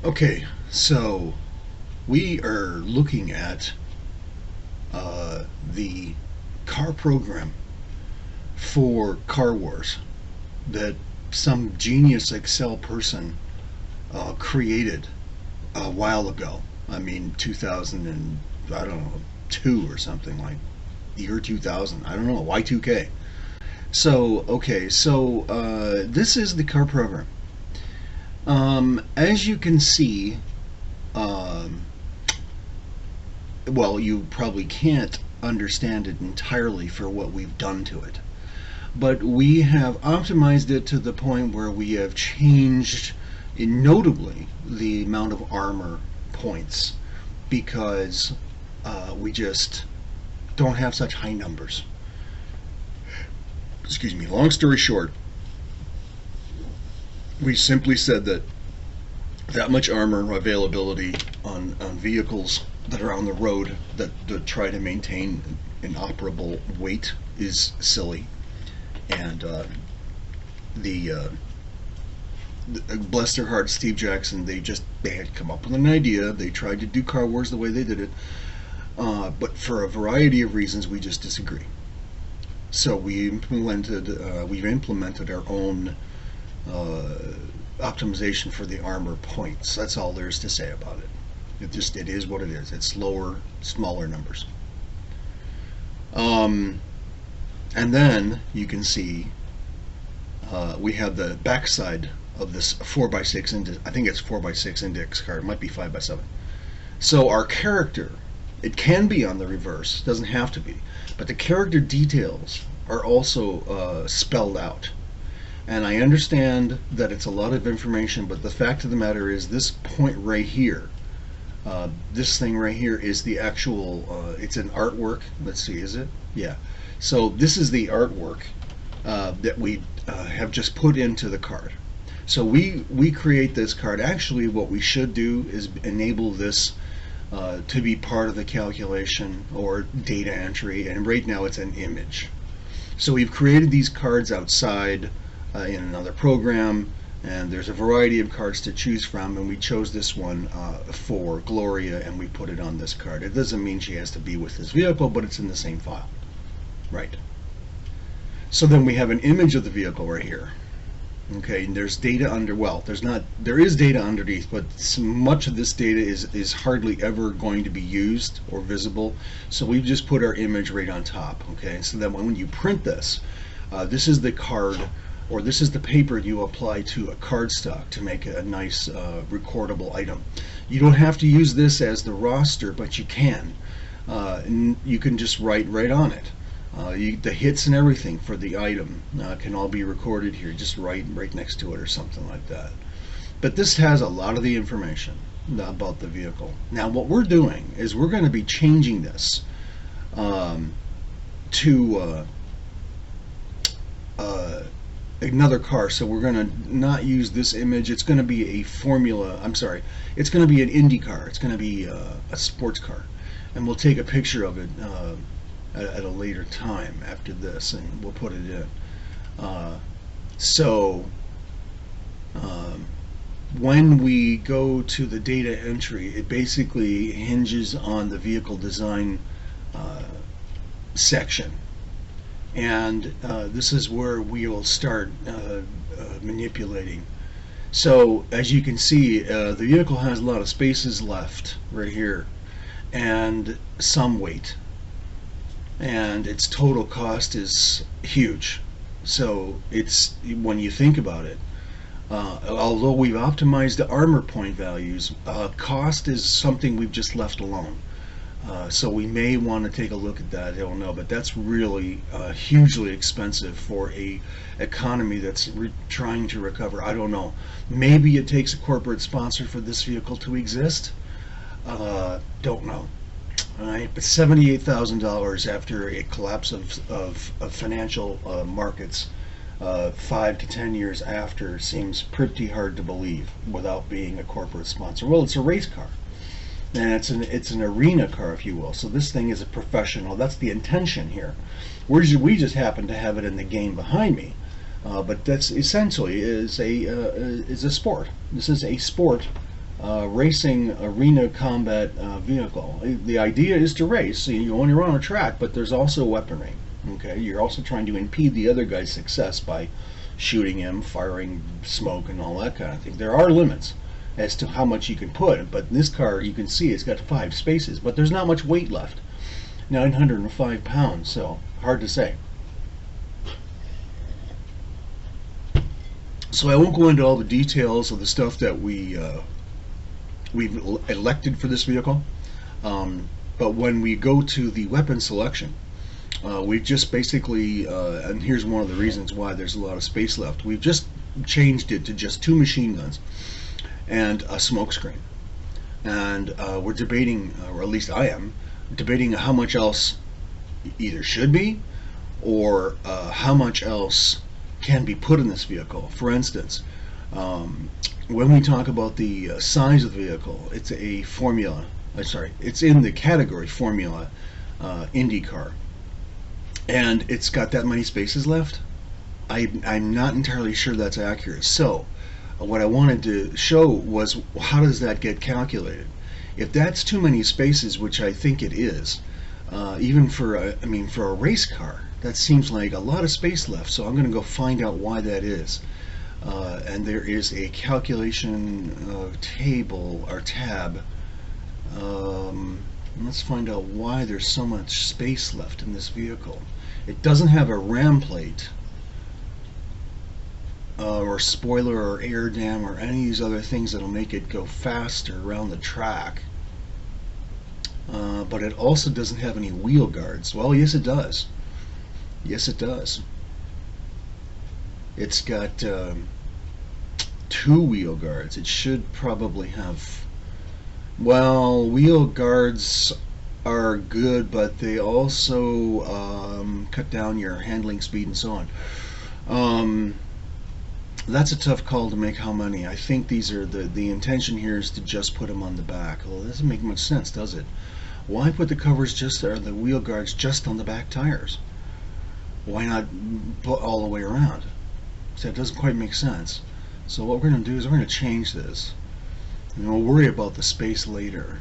Okay, so we are looking at the car program for CarWars that some genius Excel person created a while ago. I mean, 2000 and I don't know, two or something like year 2000. I don't know, Y2K. So okay, so this is the car program. As you can see, um, well, you probably can't understand it entirely for what we've done to it. But we have optimized it to the point where we have changed notably the amount of armor points because we just don't have such high numbers. Excuse me. Long story short, we simply said that much armor availability on vehicles that are on the road that try to maintain an operable weight is silly. And the bless their hearts, Steve Jackson, they had come up with an idea. They tried to do Car Wars the way they did it, but for a variety of reasons, we just disagree. So we've implemented our own uh, optimization for the armor points. That's all there is to say about it. It is what it is. It's lower, smaller numbers. Um, and then you can see we have the backside of this 4x6 index. I think it's 4x6 index card. It might be 5x7. So our character, it can be on the reverse. Doesn't have to be, but the character details are also spelled out. And I understand that it's a lot of information, but the fact of the matter is this point right here, this thing right here is the actual, it's an artwork. Let's see, is it? Yeah. So this is the artwork that we have just put into the card. So we create this card. Actually, what we should do is enable this to be part of the calculation or data entry, and right now it's an image. So we've created these cards outside in another program, and there's a variety of cards to choose from, and we chose this one for Gloria, and we put it on this card. It doesn't mean she has to be with this vehicle, but it's in the same file. Right. So then we have an image of the vehicle right here. Okay, and there's data under, well, there is data underneath, but much of this data is hardly ever going to be used or visible. So we've just put our image right on top. Okay, so then when you print this, this is the card, or this is the paper you apply to a cardstock to make a nice recordable item. You don't have to use this as the roster, but you can. And you can just write right on it. The hits and everything for the item can all be recorded here. Just right next to it or something like that. But this has a lot of the information about the vehicle. Now what we're doing is we're going to be changing this to another car. So we're going to not use this image. It's going to be a formula. I'm sorry. It's going to be an Indy car. It's going to be a sports car. And we'll take a picture of it at a later time after this, and we'll put it in. So when we go to the data entry, it basically hinges on the vehicle design section. And this is where we will start manipulating. So as you can see, the vehicle has a lot of spaces left right here and some weight, and its total cost is huge. So it's, when you think about it, although we've optimized the armor point values, cost is something we've just left alone. So we may want to take a look at that. I don't know, but that's really hugely expensive for a economy that's trying to recover. I don't know. Maybe it takes a corporate sponsor for this vehicle to exist. Don't know. All right, but $78,000 after a collapse of financial markets 5 to 10 years after seems pretty hard to believe without being a corporate sponsor. Well, it's a race car, and it's an arena car, if you will. So this thing is a professional. That's the intention here. We just happen to have it in the game behind me, but that's essentially is a sport. This is a sport racing arena combat vehicle. The idea is to race. So when you're on a track, but there's also weaponry. Okay, you're also trying to impede the other guy's success by shooting him, firing smoke, and all that kind of thing. There are limits as to how much you can put, but in this car you can see it's got 5 spaces, but there's not much weight left. 905 pounds, so hard to say. So I won't go into all the details of the stuff that we've elected for this vehicle, but when we go to the weapon selection, we've just basically, and here's one of the reasons why there's a lot of space left, we've just changed it to just 2 machine guns and a smoke screen. And we're debating, or at least I am, debating how much else either should be or how much else can be put in this vehicle. For instance, when we talk about the size of the vehicle, it's a Formula, it's in the category Formula IndyCar. And it's got that many spaces left. I'm not entirely sure that's accurate. So what I wanted to show was, how does that get calculated? If that's too many spaces, which I think it is, even for a race car, that seems like a lot of space left. So I'm going to go find out why that is. And there is a calculation table or tab. Let's find out why there's so much space left in this vehicle. It doesn't have a ram plate or spoiler or air dam or any of these other things that'll make it go faster around the track. But it also doesn't have any wheel guards. Well, yes it does. Yes it does. It's got 2 wheel guards. It should probably have, well, wheel guards are good, but they also cut down your handling speed and so on. That's a tough call to make. How many? I think these are the intention here is to just put them on the back. Well, it doesn't make much sense, does it? Why put the covers just there, the wheel guards just on the back tires? Why not put all the way around? So it doesn't quite make sense. So what we're going to do is we're going to change this, and we'll worry about the space later.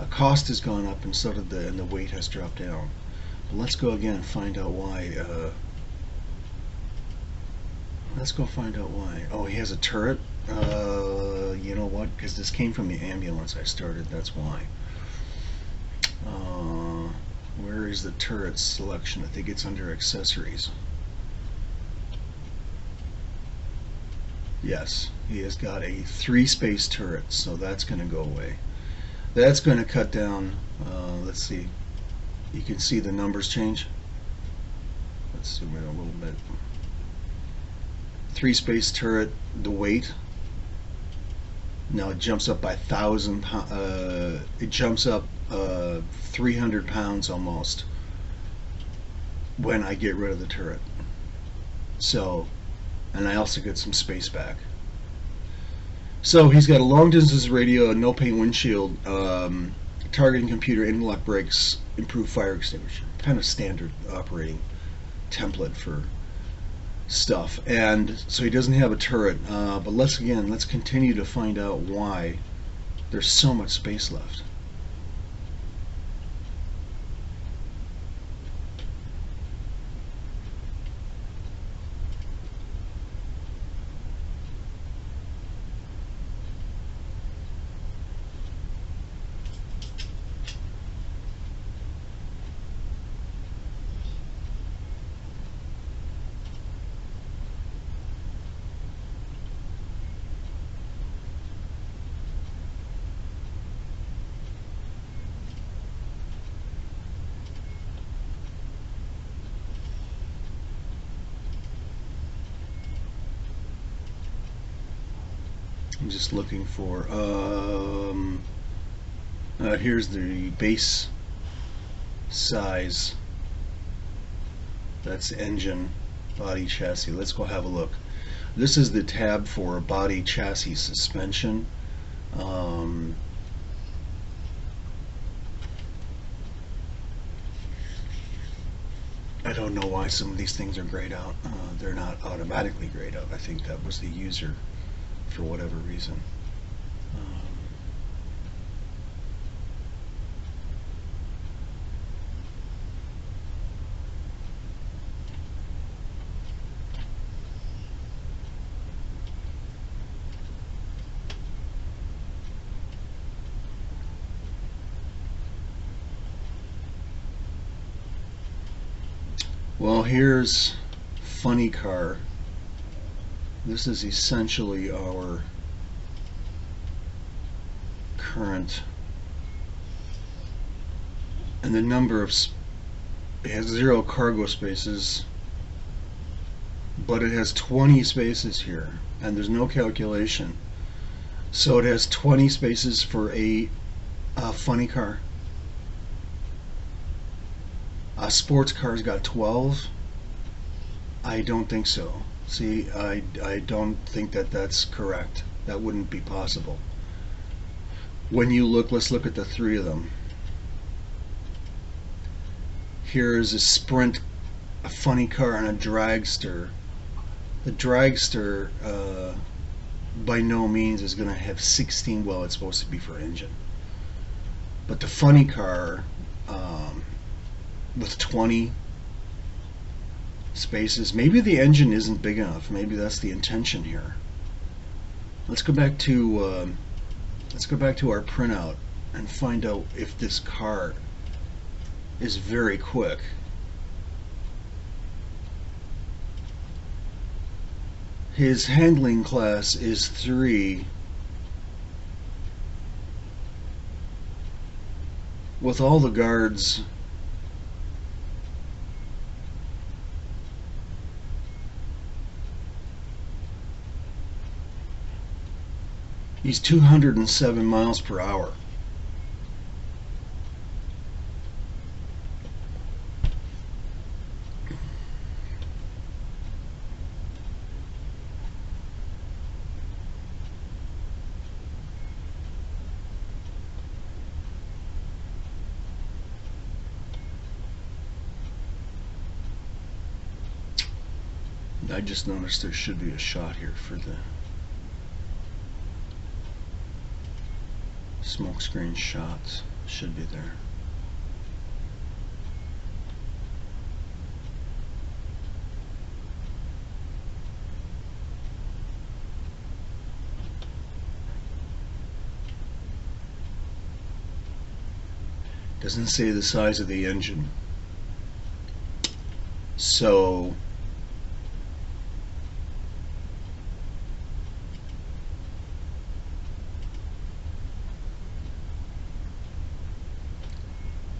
Cost has gone up and so did and the weight has dropped down. But let's go again and find out why. Let's go find out why. Oh, he has a turret. You know what? Because this came from the ambulance I started. That's why. Where is the turret selection? I think it's under accessories. Yes, he has got a 3-space turret, so that's going to go away. That's going to cut down. Let's see. You can see the numbers change. Let's zoom in a little bit. 3-space turret, the weight. Now it jumps up by 1,000. It jumps up 300 pounds almost when I get rid of the turret. So, and I also get some space back. So he's got a long distance radio, a no paint windshield, targeting computer, interlock brakes, improved fire extinguisher. Kind of standard operating template for stuff. And so he doesn't have a turret, but let's continue to find out why there's so much space left. I'm just looking for here's the base size. That's engine, body, chassis. Let's go have a look. This is the tab for body, chassis, suspension. I don't know why some of these things are grayed out. They're not automatically grayed out. I think that was the user for whatever reason. Well, here's funny car. This is essentially our current, and the number of it has 0 cargo spaces, but it has 20 spaces here, and there's no calculation. So it has 20 spaces for a funny car. A sports car's got 12. I don't think so. See, I don't think that that's correct. That wouldn't be possible. When you look, let's look at the 3 of them. Here is a sprint, a funny car, and a dragster. The dragster by no means is going to have 16. Well, it's supposed to be for engine. But the funny car with 20 spaces, maybe the engine isn't big enough. Maybe that's the intention here. Let's go back to our printout and find out if this car is very quick. His handling class is 3. With all the guards, he's 207 miles per hour. I just noticed there should be a shot here for the smoke screen shots. Should be there. Doesn't say the size of the engine. So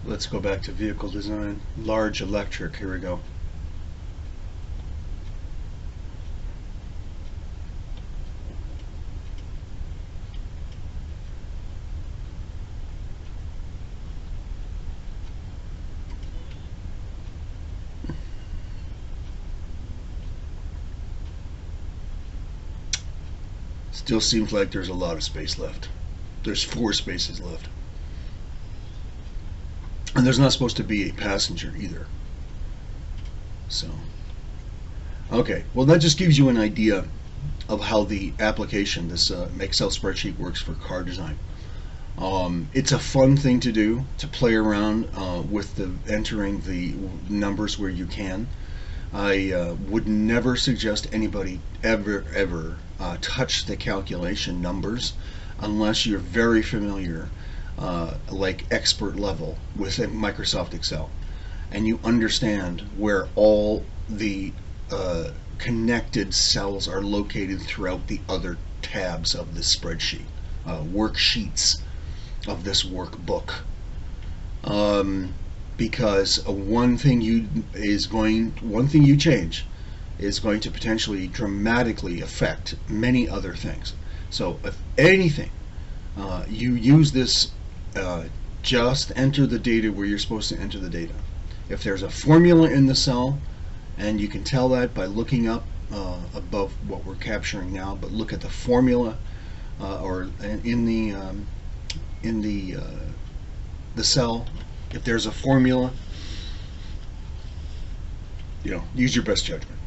let's go back to vehicle design. Large electric, here we go. Still seems like there's a lot of space left. There's 4 spaces left. And there's not supposed to be a passenger either. So, okay. Well, that just gives you an idea of how the application, this Excel spreadsheet, works for car design. It's a fun thing to do, to play around with the entering the numbers where you can. I would never suggest anybody ever touch the calculation numbers unless you're very familiar, like expert level, with Microsoft Excel, and you understand where all the connected cells are located throughout the other tabs of the spreadsheet, worksheets of this workbook. Because one thing you change is going to potentially dramatically affect many other things. So if anything, you use this, just enter the data where you're supposed to enter the data. If there's a formula in the cell, and you can tell that by looking up above what we're capturing now, but look at the formula or in the cell. If there's a formula, use your best judgment.